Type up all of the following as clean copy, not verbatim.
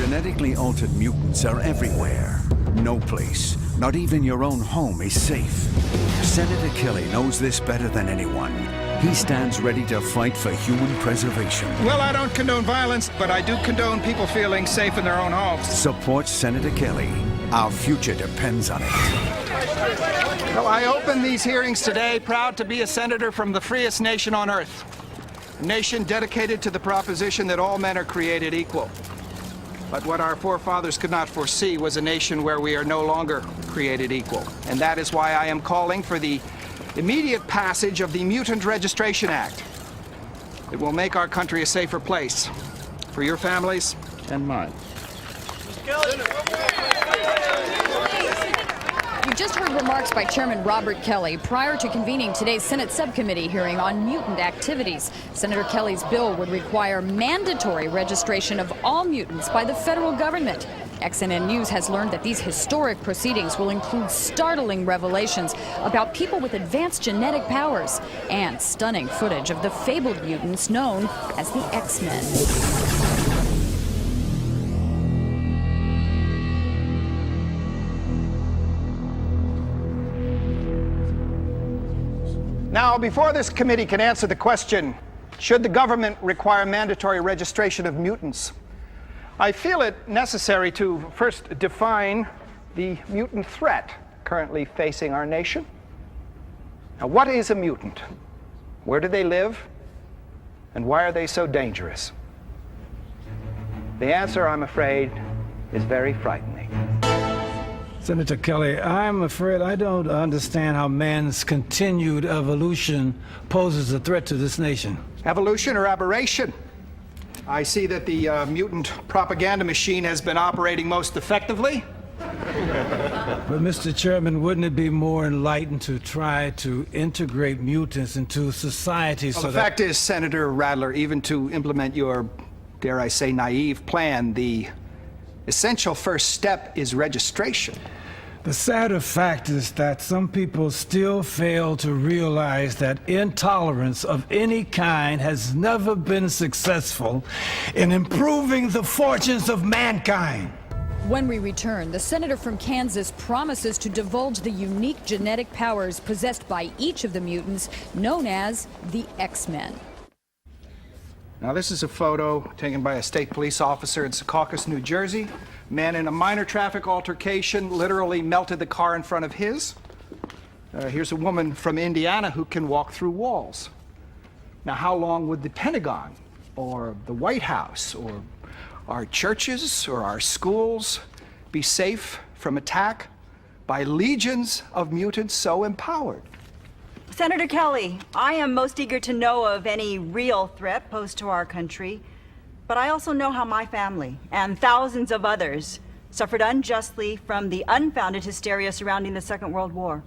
Genetically altered mutants are everywhere. No place, not even your own home, is safe. Senator Kelly knows this better than anyone. He stands ready to fight for human preservation. Well, I don't condone violence, but I do condone people feeling safe in their own homes. Support Senator Kelly. Our future depends on it. Well, I open these hearings today proud to be a senator from the freest nation on earth. A nation dedicated to the proposition that all men are created equal. But what our forefathers could not foresee was a nation where we are no longer created equal. And that is why I am calling for the immediate passage of the Mutant Registration Act. It will make our country a safer place for your families and mine. You just heard remarks by Chairman Robert Kelly prior to convening today's Senate subcommittee hearing on mutant activities. Senator Kelly's bill would require mandatory registration of all mutants by the federal government. XNN News has learned that these historic proceedings will include startling revelations about people with advanced genetic powers and stunning footage of the fabled mutants known as the X-Men. Now, before this committee can answer the question, should the government require mandatory registration of mutants, I feel it necessary to first define the mutant threat currently facing our nation. Now, what is a mutant? Where do they live? And why are they so dangerous? The answer, I'm afraid, is very frightening. Senator Kelly, I'm afraid I don't understand how man's continued evolution poses a threat to this nation. Evolution or aberration? I see that the mutant propaganda machine has been operating most effectively. But, Mr. Chairman, wouldn't it be more enlightened to try to integrate mutants into society Well, the fact is, Senator Radler, even to implement your, dare I say, naive plan, the essential first step is registration. The sadder fact is that some people still fail to realize that intolerance of any kind has never been successful in improving the fortunes of mankind. When we return, the senator from Kansas promises to divulge the unique genetic powers possessed by each of the mutants known as the X-Men. Now, this is a photo taken by a state police officer in Secaucus, New Jersey. A man in a minor traffic altercation literally melted the car in front of his. Here's a woman from Indiana who can walk through walls. Now, how long would the Pentagon or the White House or our churches or our schools be safe from attack by legions of mutants so empowered? Senator Kelly, I am most eager to know of any real threat posed to our country, but I also know how my family and thousands of others suffered unjustly from the unfounded hysteria surrounding the Second World War.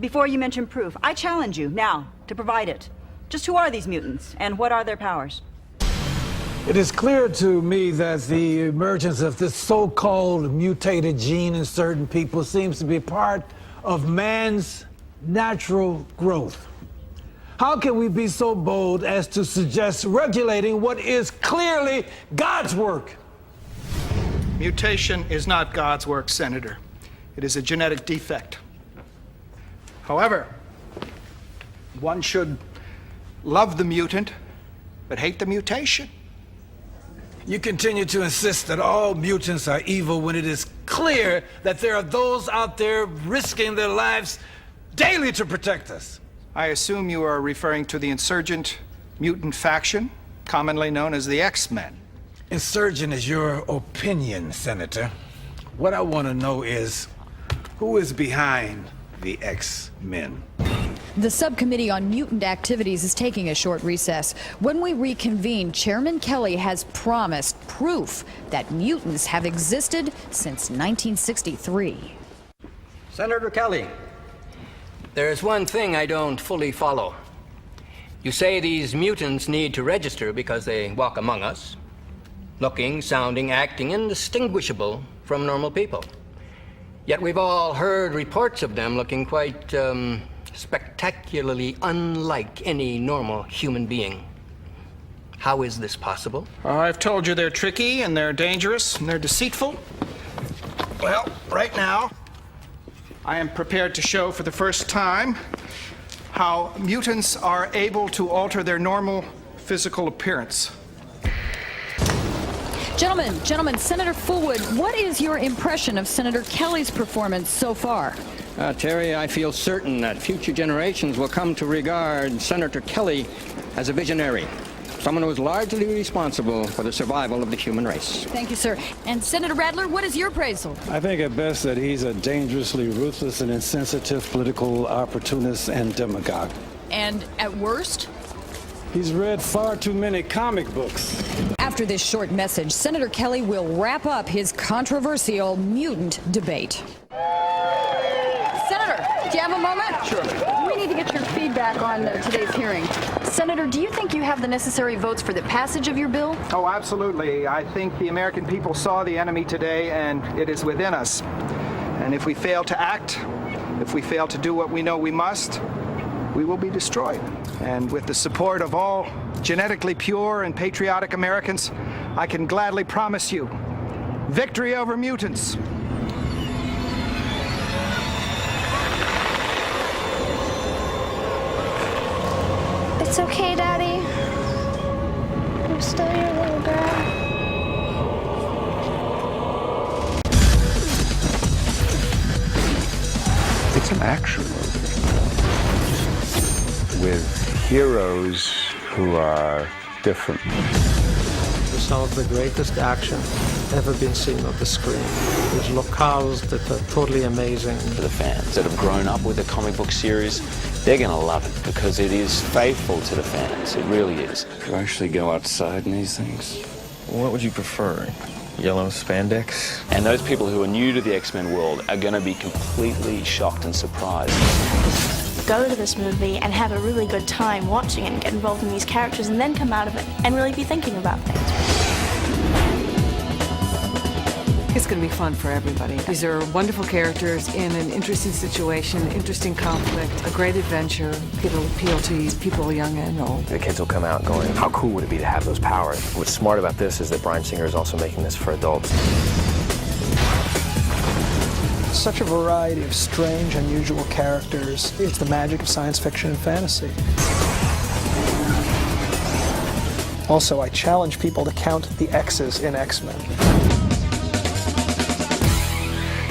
Before you mention proof, I challenge you now to provide it. Just who are these mutants and what are their powers? It is clear to me that the emergence of this so-called mutated gene in certain people seems to be part of man's natural growth. How can we be so bold as to suggest regulating what is clearly God's work? Mutation is not God's work, Senator. It is a genetic defect. However, one should love the mutant, but hate the mutation. You continue to insist that all mutants are evil when it is clear that there are those out there risking their lives daily to protect us. I assume you are referring to the insurgent mutant faction, commonly known as the X-Men. Insurgent is your opinion, Senator. What I want to know is, who is behind the X-Men? The subcommittee on mutant activities is taking a short recess. When we reconvene, Chairman Kelly has promised proof that mutants have existed since 1963. Senator Kelly, there is one thing I don't fully follow. You say these mutants need to register because they walk among us, looking, sounding, acting indistinguishable from normal people. Yet we've all heard reports of them looking quite spectacularly unlike any normal human being. How is this possible? I've told you they're tricky and they're dangerous and they're deceitful. Well, right now, I am prepared to show for the first time how mutants are able to alter their normal physical appearance. Gentlemen, Senator Fullwood, what is your impression of Senator Kelly's performance so far? Terry, I feel certain that future generations will come to regard Senator Kelly as a visionary, someone who is largely responsible for the survival of the human race. Thank you, sir. And Senator Radler, what is your appraisal? I think at best that he's a dangerously ruthless and insensitive political opportunist and demagogue. And at worst? He's read far too many comic books. After this short message, Senator Kelly will wrap up his controversial mutant debate. Senator, do you have a moment? Sure. We need to get your feedback on today's hearing. Senator, do you think you have the necessary votes for the passage of your bill? Oh, absolutely. I think the American people saw the enemy today, and it is within us. And if we fail to act, if we fail to do what we know we must, we will be destroyed. And with the support of all genetically pure and patriotic Americans, I can gladly promise you victory over mutants. It's okay, Daddy. I'm still your little girl. It's an action movie with heroes who are different. Some of the greatest action ever been seen on the screen. There's locales that are totally amazing. For the fans that have grown up with the comic book series, they're going to love it because it is faithful to the fans. It really is. You actually go outside in these things. What would you prefer? Yellow spandex? And those people who are new to the X-Men world are going to be completely shocked and surprised. Go to this movie and have a really good time watching it and get involved in these characters and then come out of it and really be thinking about things. It's going to be fun for everybody. These are wonderful characters in an interesting situation, interesting conflict, a great adventure. It'll appeal to people young and old. The kids will come out going, how cool would it be to have those powers? What's smart about this is that Bryan Singer is also making this for adults. Such a variety of strange, unusual characters. It's the magic of science fiction and fantasy. Also, I challenge people to count the X's in X-Men.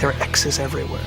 There are X's everywhere.